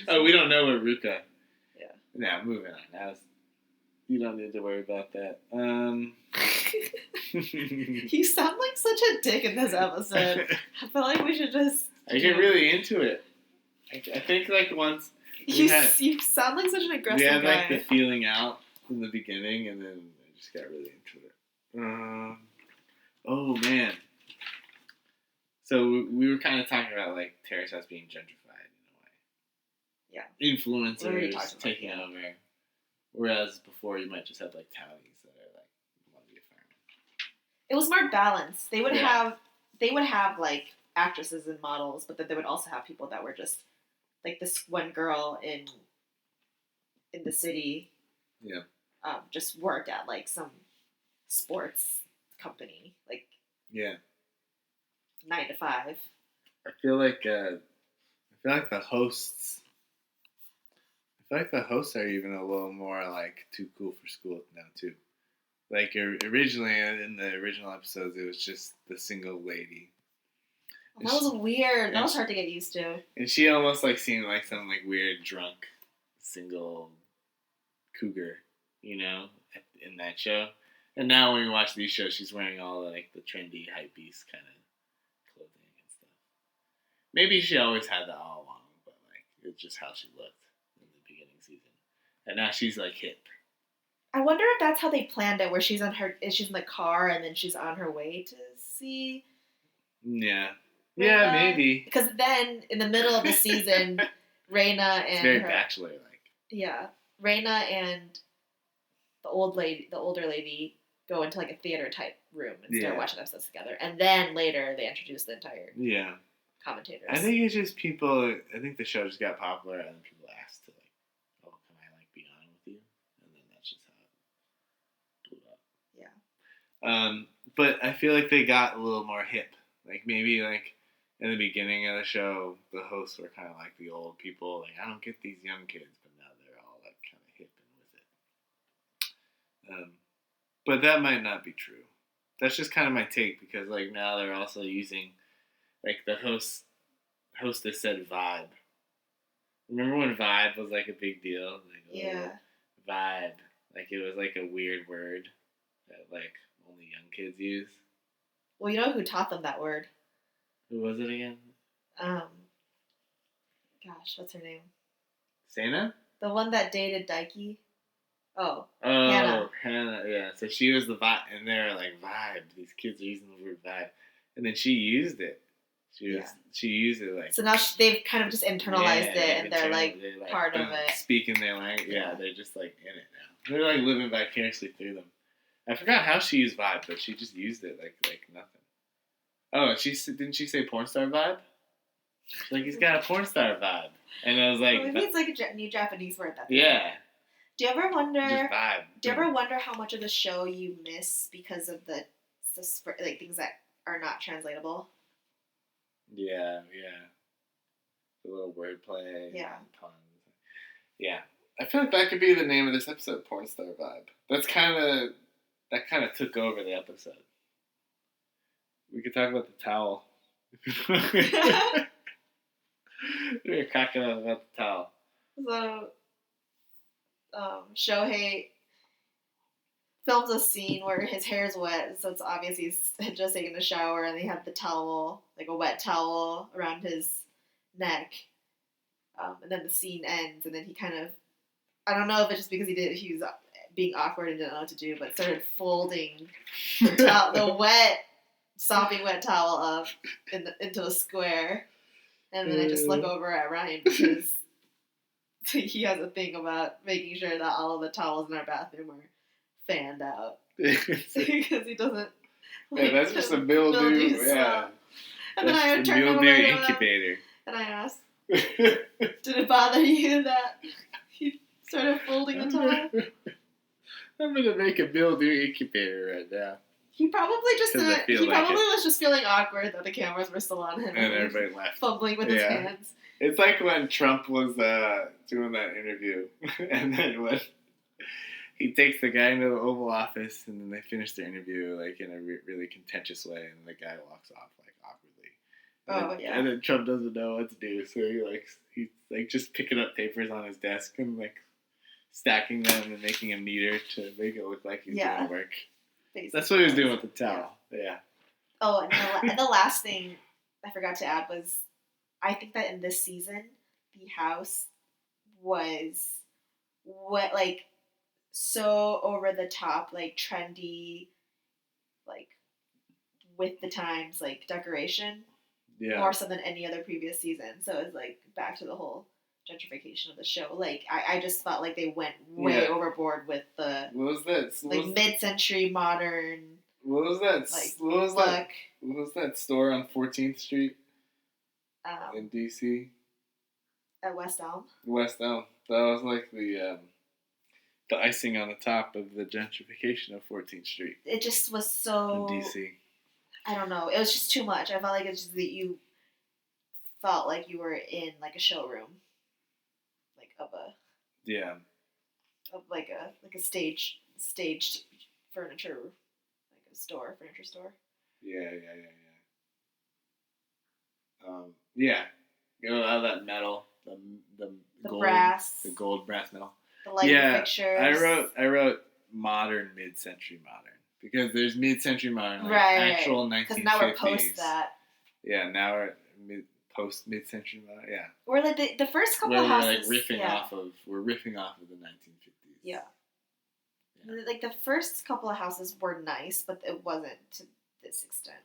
Oh, we don't know where Ruka. Yeah. Nah, moving on. You don't need to worry about that. You sound like such a dick in this episode. I feel like we should just. I get really into it. I think like once. You sound like such an aggressive guy. We had like the feeling out in the beginning, and then I just got really into it. Oh man! So we were kind of talking about like Terrace House being gentrified in a way. Yeah. Influencers taking over, whereas before you might just have like townies that are like want to be a fireman. It was more balanced. They would have like actresses and models, but then they would also have people that were just like this one girl in the city. Yeah. Just worked at like some sports company, like 9 to 5. I feel like the hosts. I feel like the hosts are even a little more like too cool for school now too. Like originally in the original episodes, it was just the single lady. That was weird. That was hard to get used to. And she almost like seemed like some like weird drunk single cougar, you know, in that show. And now when you watch these shows, she's wearing all like the trendy hypebeast kind of clothing and stuff. Maybe she always had that all along, but like it's just how she looked in the beginning season. And now she's like hip. I wonder if that's how they planned it, where she's in the car and then she's on her way to see. Yeah. Yeah, maybe. Because then in the middle of the season, Reina and it's very Bachelor-like. Yeah, Reina and the older lady go into like a theater type room and start watching episodes together, and then later they introduce the entire commentators. I think it's just people. I think the show just got popular, and then people asked to like, "Oh, can I like be on with you?" And then But I feel like they got a little more hip. Like maybe like in the beginning of the show, the hosts were kind of like the old people. Like I don't get these young kids, but now they're all like kind of hip and with it. But that might not be true. That's just kind of my take because like now they're also using like the hostess said vibe. Remember when vibe was like a big deal? Like, Yeah. Vibe. Like it was like a weird word that like only young kids use. Well, you know who taught them that word? Who was it again? Gosh, what's her name? Sana? The one that dated Daiki. Oh, Hannah. Yeah. So she was the vibe, and they were like vibe. These kids are using the word vibe, and then she used it. She used it like. So now they've kind of just internalized it, and they're like part of it. Speaking their language, yeah, they're just like in it now. They're like living vicariously through them. I forgot how she used vibe, but she just used it like nothing. Oh, didn't she say Pornstar vibe? Like he's got a Pornstar vibe, and I was like, maybe it's like a new Japanese word. Yeah. Do you ever wonder? Just vibe. Do you ever wonder how much of the show you miss because of the like things that are not translatable? Yeah. The little wordplay. Yeah. Puns. Yeah. I feel like that could be the name of this episode, Pornstar Vibe. That kind of took over the episode. We could talk about the towel. We were cracking up about the towel. So, Shohei films a scene where his hair's wet, so it's obvious he's just taken a shower, and they have the towel, like a wet towel, around his neck. And then the scene ends, and then he kind of, I don't know if it's just because he was being awkward and didn't know what to do, but started folding the wet, sopping wet towel up into a square. And then I just look over at Ryan because he has a thing about making sure that all of the towels in our bathroom are fanned out. Because he doesn't. Yeah, that's just a mildew. Yeah. And then I turned over incubator. And I asked, did it bother you that he started folding the towel? I'm gonna make a mildew incubator right now. He probably just was just feeling awkward that the cameras were still on him and everybody left, fumbling with his hands. It's like when Trump was doing that interview, and then when he takes the guy into the Oval Office, and then they finish their interview like in a really contentious way, and the guy walks off like awkwardly. And then Trump doesn't know what to do, so he's just picking up papers on his desk and like stacking them and making a meter to make it look like he's doing work. Basically. That's what he was doing with the towel. Yeah. Oh, and the last thing I forgot to add was, I think that in this season, the house was so over the top, like trendy, like with the times, like decoration. Yeah. More so than any other previous season. So it was like back to the whole gentrification of the show. Like I just felt like they went way overboard with the mid-century modern. What was that store on 14th Street in DC? At West Elm. West Elm. That was like the icing on the top of the gentrification of 14th Street. It just was so in DC. I don't know. It was just too much. I felt like it's just that you felt like you were in like a showroom. Like a staged furniture, like a furniture store. Yeah. You know, all that metal, the gold, brass, the gold brass metal. The lighting fixtures. I wrote modern, mid-century modern because there's mid-century modern, like actual 1950s. Because now we're post that. Yeah, now we're post mid-century modern. Yeah. We're like the first couple of houses. We're riffing off of the 1950s. Yeah. Like the first couple of houses were nice, but it wasn't to this extent.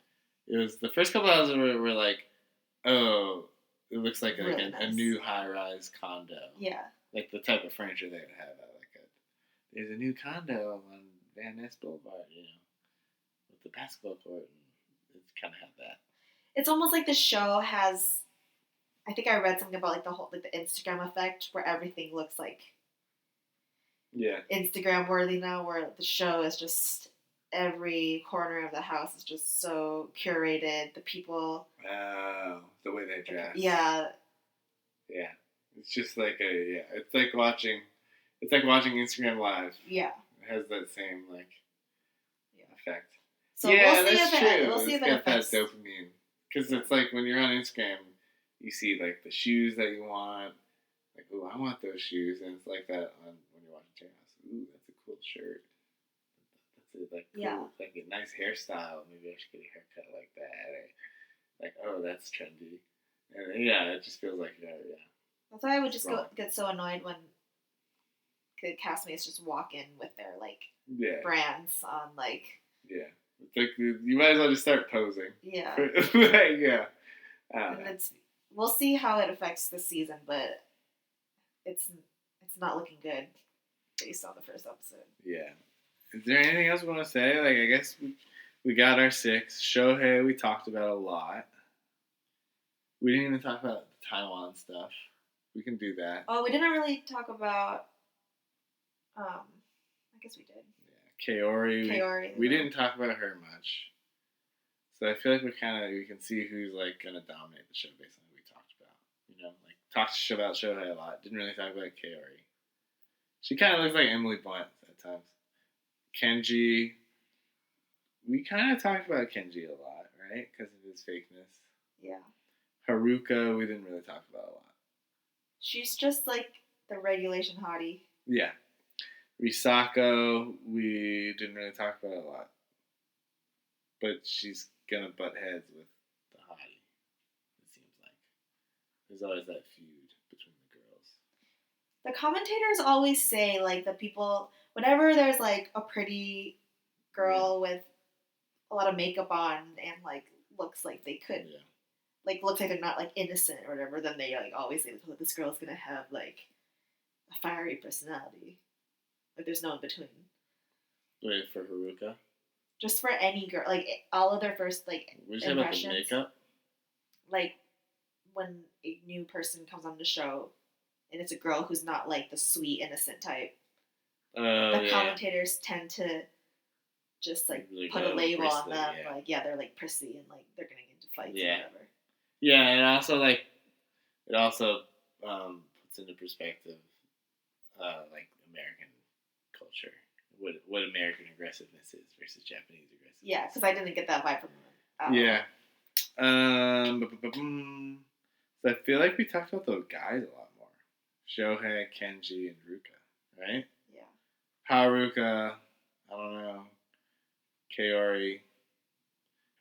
It was the first couple of houses were like, oh, it looks like really a new high-rise condo. Yeah. Like the type of furniture they would have at there's a new condo on Van Ness Boulevard, you know, with the basketball court. And it's kind of had that. It's almost like the show has. I think I read something about like the whole the Instagram effect, where everything looks like. Yeah. Instagram worthy now, where the show is just every corner of the house is just so curated. The people. Oh, the way they dress. Yeah. Yeah. It's just like it's like watching Instagram Live. Yeah. It has that same effect. So yeah, we'll see that's if true. it, we'll see if it got affects. that dopamine. Because it's like when you're on Instagram, you see like the shoes that you want. Like, ooh, I want those shoes, and it's like that when you're watching Terrace. Ooh, that's a cool shirt. That's like cool, like a nice hairstyle. Maybe I should get a haircut like that. Or, like, oh, that's trendy. And yeah, it just feels like yeah. That's why I would just get so annoyed when the castmates just walk in with their brands on Yeah, it's like you might as well just start posing. Yeah. Yeah. And we'll see how it affects the season, but it's not looking good based on the first episode. Yeah. Is there anything else we want to say? Like, I guess we got our 6. Shohei, we talked about a lot. We didn't even talk about the Taiwan stuff. We can do that. Oh, we didn't really talk about. I guess we did. Yeah, Kaori. We didn't talk about her much. So I feel like we can see who's like gonna dominate the show based on who we talked about. You know, like talked about Shohei a lot. Didn't really talk about Kaori. She kind of looks like Emily Blunt at times. Kenji. We kind of talked about Kenji a lot, right? Because of his fakeness. Yeah. Haruka, we didn't really talk about a lot. She's just like the regulation hottie. Yeah. Risako, we didn't really talk about a lot. But she's gonna butt heads with the hottie, it seems like. There's always that feud between the girls. The commentators always say, like, the people, whenever there's, like, a pretty girl with a lot of makeup on and, like, looks like they could, like, looks like they're not, like, innocent or whatever, then they, like, always say, oh, this girl's gonna have, like, a fiery personality. Like, there's no in between. Wait, for Haruka? Just for any girl, like, all of their first, like, what did you say about the makeup? Like, when a new person comes on the show, and it's a girl who's not, like, the sweet, innocent type, the commentators tend to just, like, really put a label on them. Yeah. Like, they're, like, prissy, and, like, they're gonna get into fights or whatever. Yeah, and also, like, puts into perspective, like, American culture. What American aggressiveness is versus Japanese aggressiveness. Yeah, because I didn't get that vibe from them. Yeah. So I feel like we talked about those guys a lot more. Shohei, Kenji, and Ruka, right? Yeah. Haruka, I don't know. Kaori.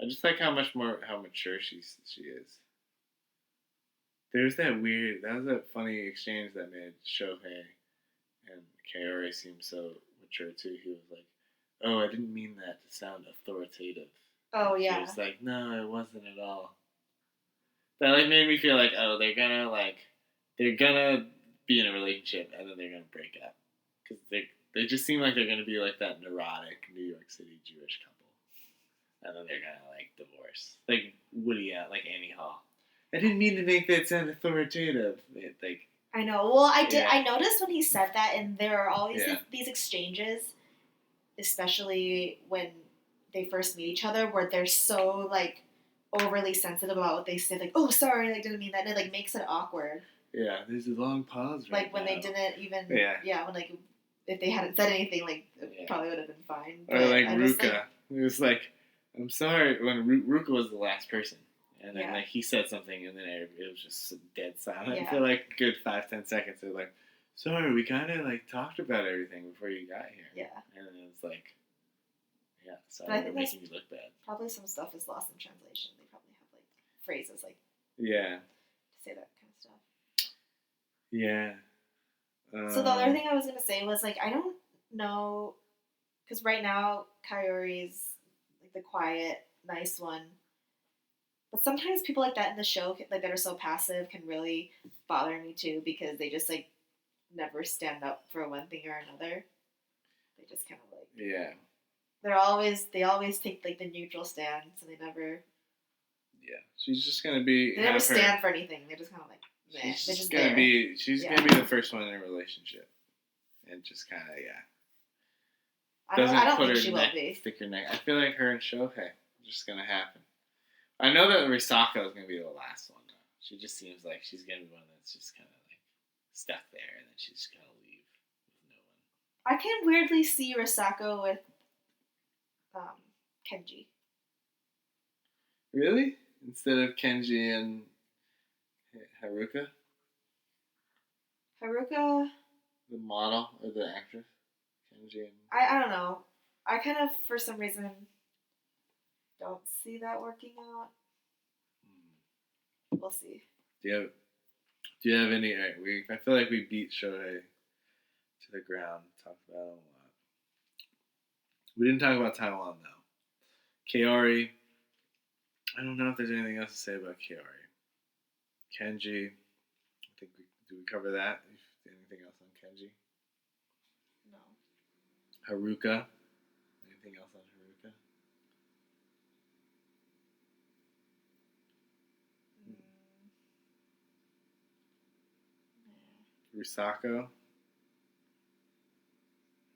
I just like how mature she is. There's that was that funny exchange that made Shohei and Kaori seem so mature too. He was like, "Oh, I didn't mean that to sound authoritative." Oh, and yeah. She was like, "No, it wasn't at all." That like made me feel like, oh, they're gonna be in a relationship and then they're gonna break up because they just seem like they're gonna be like that neurotic New York City Jewish couple, and then they're gonna like divorce, like Woody like Annie Hall. I didn't mean to make that sound authoritative. Like. I know. Well, I did. I noticed when he said that, and there are always these exchanges, especially when they first meet each other, where they're so like overly sensitive about what they say. Like, "Oh, sorry, I didn't mean that." And it like makes it awkward. Yeah, there's a long pause. Right like when now. they didn't even. Yeah. When like if they hadn't said anything, like it probably would have been fine. But or like Ruka, it was like, "I'm sorry." When Ruka was the last person. And then, like, he said something, and then it was just dead silent. I feel like a good 5-10 seconds. They're like, sorry, we kind of, like, talked about everything before you got here. Yeah. And then it's like, sorry, we're making you look bad. Probably some stuff is lost in translation. They probably have, like, phrases, like, to say that kind of stuff. Yeah. So the other thing I was going to say was, like, I don't know, because right now, Kaori's, like, the quiet, nice one. But sometimes people like that in the show, like that are so passive, can really bother me too because they just like never stand up for one thing or another. They just kind of like they always take like the neutral stance, and they never. Yeah, she's just gonna be. They never stand for anything. They're just kind of like. Meh. She's gonna be. She's gonna be the first one in a relationship, and just kind of I Doesn't don't put think her she neck, will be. stick her neck. I feel like her and Shohei are just gonna happen. I know that Risako is gonna be the last one though. She just seems like she's gonna be one that's just kind of like stuck there, and then she's just gonna leave with no one. I can weirdly see Risako with Kenji. Really? Instead of Kenji and Haruka, Haruka, the model or the actress, Kenji and. I don't know. I kind of, for some reason, don't see that working out. We'll see. Do you have any? Right, I feel like we beat Shohei to the ground. Talked about it a lot. We didn't talk about Taiwan though. Kaori. I don't know if there's anything else to say about Kaori. Kenji. I think we cover that. Anything else on Kenji? No. Haruka. Anything else on Haruka? Risako?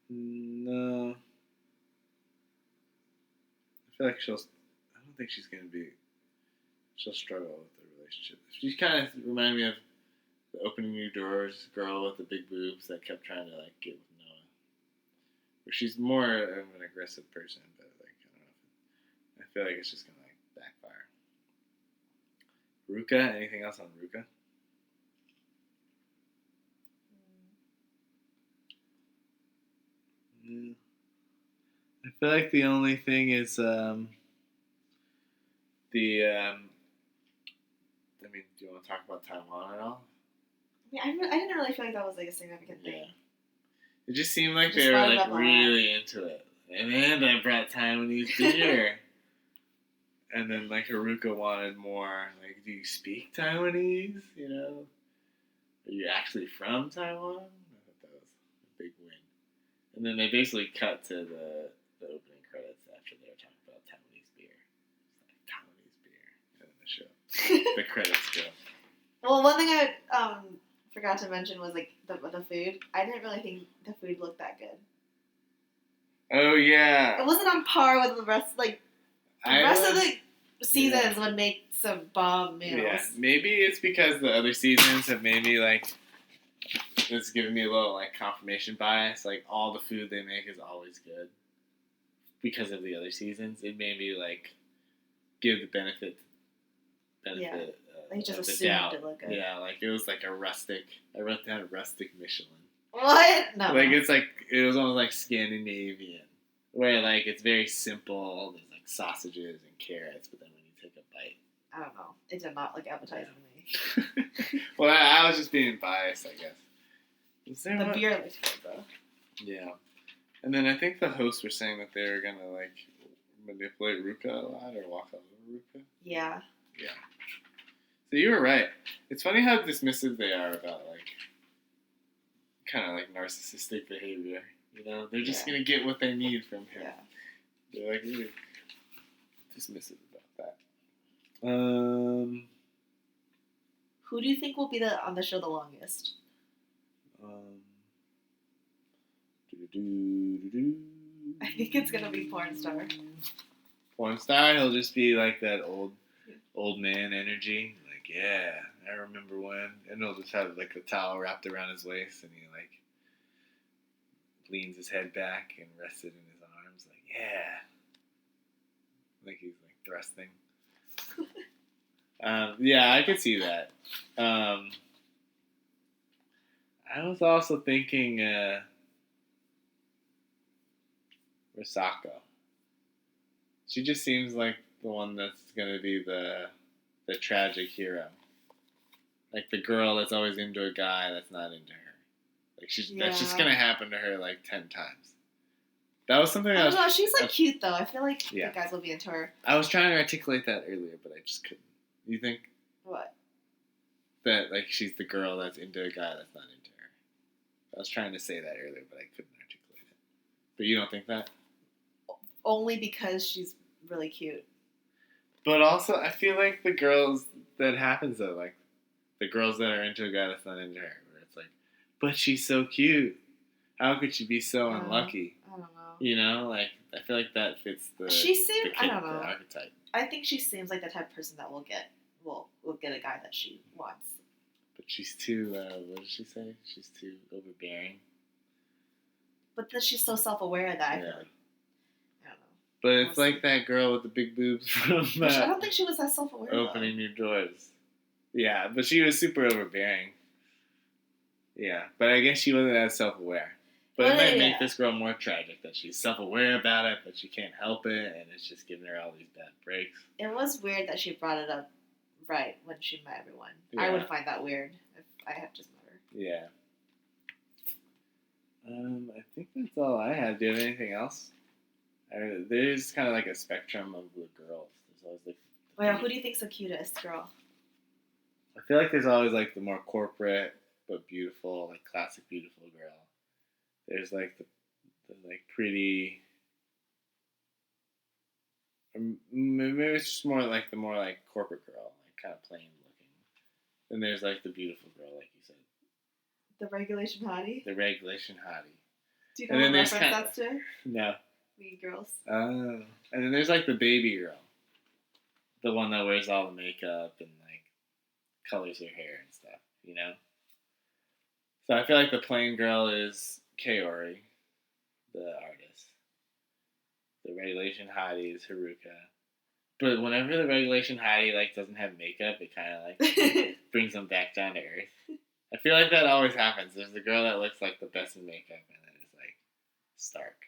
No. I feel like I don't think she's going to be. She'll struggle with the relationship. She kind of reminded me of the Opening New Doors girl with the big boobs that kept trying to like get with Noah. Where she's more of an aggressive person, but like I don't know. I feel like it's just gonna like backfire. Ruka, anything else on Ruka? No. I feel like the only thing is I mean, do you want to talk about Taiwan at all? I mean, I didn't really feel like that was like a significant thing. It just seemed like they were like really into it. And then I brought Taiwanese beer. And then like Haruka wanted more. Like, do you speak Taiwanese? You know, are you actually from Taiwan? I thought that was a big win. And then they basically cut to the opening credits after they were talking about Taiwanese beer. It's like Taiwanese beer, and then the show, the credits go. Well, one thing I forgot to mention was like the food. I didn't really think the food looked that good. Oh yeah. It wasn't on par with the rest. Like the rest of the seasons would make some bomb meals. Yeah, maybe it's because the other seasons have made me like. It's giving me a little like confirmation bias. Like all the food they make is always good because of the other seasons. It made me like give the benefit. Like just of the assumed doubt. it looked good. Yeah, like it was like a rustic. I wrote down rustic Michelin. What? No. Like it's like it was almost like Scandinavian, where like it's very simple. There's like sausages and carrots, but then when you take a bite, I don't know. It did not look appetizing to me. Well, I was just being biased, I guess. The beer looked good though. Yeah, and then I think the hosts were saying that they were gonna like manipulate Ruka a lot or walk all over Ruka. Yeah. Yeah. So you were right. It's funny how dismissive they are about like kind of like narcissistic behavior. You know, they're just gonna get what they need from him. Yeah. They're like really dismissive about that. Who do you think will be on the show the longest? I think it's gonna be Pornstar. Pornstar, he'll just be like that old man energy. Like, yeah, I remember when. And he'll just have like a towel wrapped around his waist, and he like leans his head back and rests it in his arms. Like, yeah, like he's like thrusting. Yeah, I could see that. I was also thinking Risako. She just seems like the one that's going to be the tragic hero. Like the girl that's always into a guy that's not into her. Like that's just going to happen to her like 10 times. That was something I don't know. She's like cute though. I feel like the guys will be into her. I was trying to articulate that earlier, but I just couldn't. You think? What? That like she's the girl that's into a guy that's not into her. I was trying to say that earlier, but I couldn't articulate it. But you don't think that? Only because she's really cute. But also, I feel like the girls that happens though, like the girls that are into a guy that's not into her, where it's like, but she's so cute. How could she be so unlucky? I don't know. You know, like I feel like that fits the. She seems. The I don't know. The archetype. I think she seems like the type of person that will get a guy that she wants. But she's too. What did she say? She's too overbearing. But then she's so self-aware that I feel like. I don't know. But it's like that girl with the big boobs from. I don't think she was that self-aware. Opening New Doors. Yeah, but she was super overbearing. Yeah, but I guess she wasn't as self-aware. But it might make this girl more tragic that she's self-aware about it, but she can't help it, and it's just giving her all these bad breaks. It was weird that she brought it up right when she met everyone. Yeah. I would find that weird if I had just met her. Yeah. I think that's all I have. Do you have anything else? There's kind of like a spectrum of the girls. There's always like. Well, who do you think's the cutest girl? I feel like there's always like the more corporate but beautiful, like classic beautiful girl. There's like the like pretty. Maybe it's just more like the more like corporate girl, like kind of plain looking. Then there's like the beautiful girl, like you said. The regulation hottie? The regulation hottie. Do you know what reference that's to? No. Mean Girls. Oh. And then there's like the baby girl. The one that wears all the makeup and like colors her hair and stuff, you know? So I feel like the plain girl is Kaori, the artist. The regulation hottie is Haruka. But whenever the regulation hottie like doesn't have makeup, it kind of like brings them back down to earth. I feel like that always happens. There's the girl that looks like the best in makeup, and then it's like stark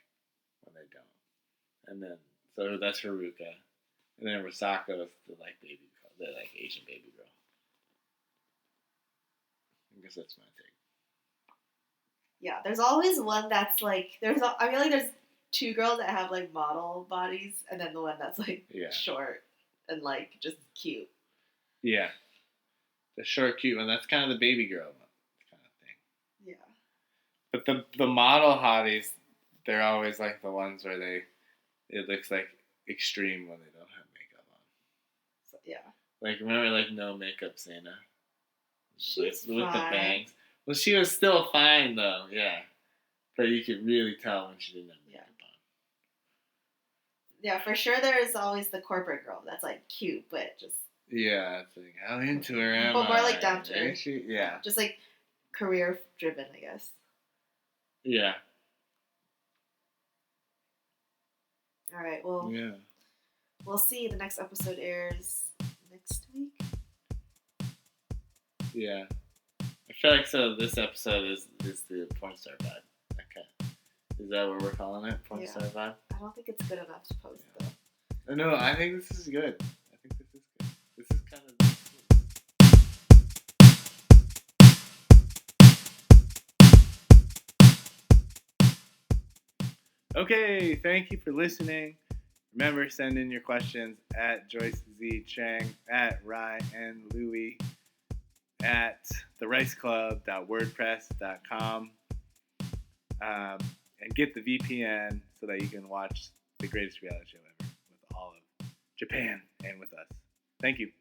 when they don't. And then so that's Haruka, and then Risako is the like baby girl, the like Asian baby girl. I guess that's my take. Yeah, there's always one that's like I feel like there's two girls that have like model bodies, and then the one that's like short and like just cute. Yeah. The short, cute one. That's kind of the baby girl kind of thing. Yeah. But the model hotties, they're always like the ones where it looks like extreme when they don't have makeup on. So, yeah. Like, remember, like, no makeup Santa? She's with fine. the bangs. Well, she was still fine, though, yeah. But you could really tell when she didn't have makeup on. Yeah, for sure there is always the corporate girl that's, like, cute, but just... Yeah, it's like, how into her am I? But more, like, down to earth. Yeah. Just, like, career-driven, I guess. Yeah. All right, well... Yeah. We'll see. The next episode airs next week. Yeah. I feel like this episode is the Pornstar vibe. Okay. Is that what we're calling it? Pornstar vibe? I don't think it's good enough to post, though. No, I think this is good. I think this is good. This is kind of... Okay, thank you for listening. Remember, send in your questions at Joyce Z Chang, at Ryan and Louie, at thericeclub.wordpress.com, and get the VPN so that you can watch the greatest reality show ever with all of Japan and with us. Thank you.